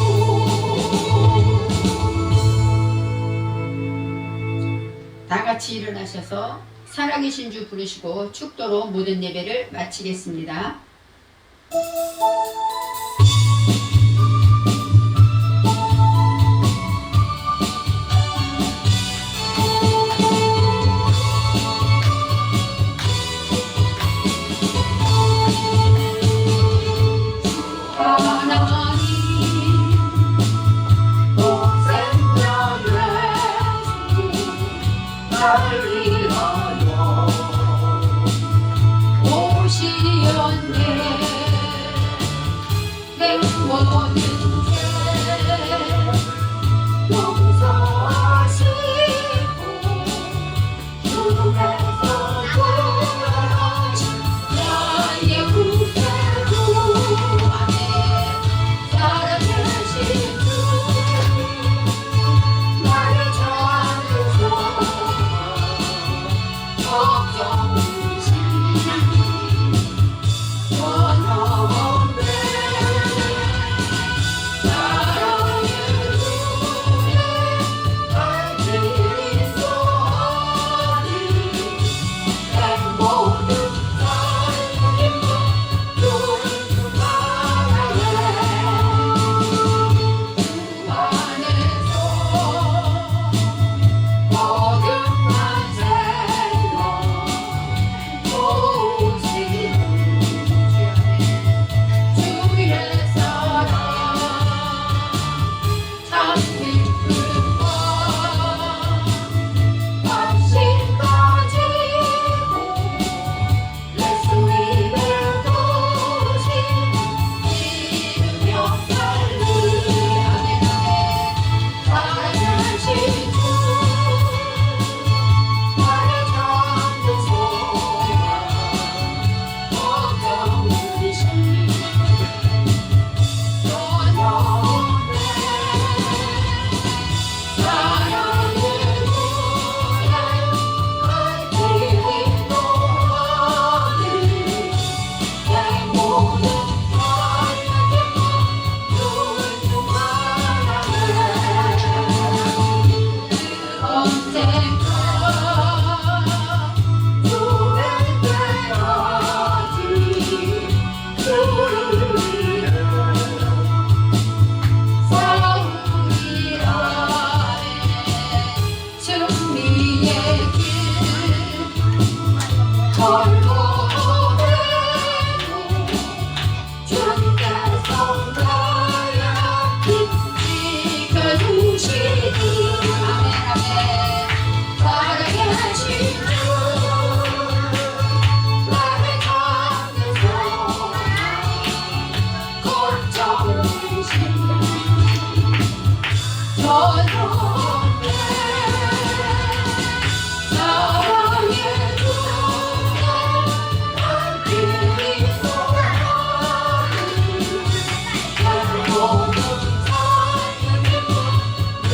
다 같이 일어나셔서 살아계신 주 부르시고 축도로 모든 예배를 마치겠습니다. 하나님 복생자의 나를 위하여 오시었네 내 모든 죄 용서하시고 죽음에서 구원하신 나의 구세주 살아계신 주 나를 찾으소 걱정이신 원없네 사랑의 주에 알지 소리 내 모든 삶을 주를 바라네 주 안에서 거듭난 생명 오시는 주의 사랑 참 기쁨과 관심 가지고 예수 이름 도시 믿으며 살리 아멘 아멘 살아계신 주 나를 찾는 소망 걱정이신 전염네 사랑의 노래 갈길이 노하니 내 모든 삶의 기쁨 주를 바라네 언젠가 주의 때까지 주를 위해 싸우리라 승리의 길 걸고 되고 주님께서 나의 앞길 지켜주시니 아멘 아멘 살아계신 주 나를 찾는 소망 걱정이신 전염네 사랑의 주에 갈길이 소망이 내 모든 삶의 기쁨 늘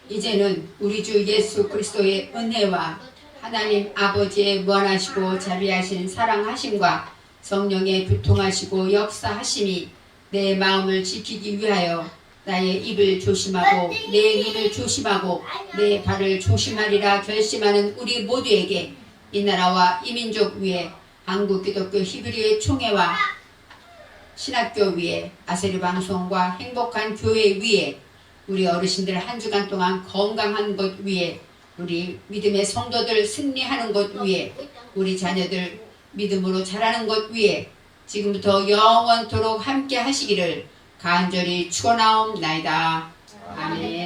이제는 우리 주 예수 그리스도의 은혜와 하나님 아버지의 무한하시고 자비하신 사랑하심과 성령의 교통하시고 역사하심이 내 마음을 지키기 위하여 나의 입을 조심하고 내 눈을 조심하고 내 발을 조심하리라 결심하는 우리 모두에게 이 나라와 이 민족 위에 한국기독교 히브리의 총회와 신학교 위에 아세르 방송과 행복한 교회 위에 우리 어르신들 한 주간 동안 건강한 것 위에 우리 믿음의 성도들 승리하는 것 위에 우리 자녀들 믿음으로 자라는 것 위에 지금부터 영원토록 함께 하시기를 간절히 축원하옵나이다. 아멘.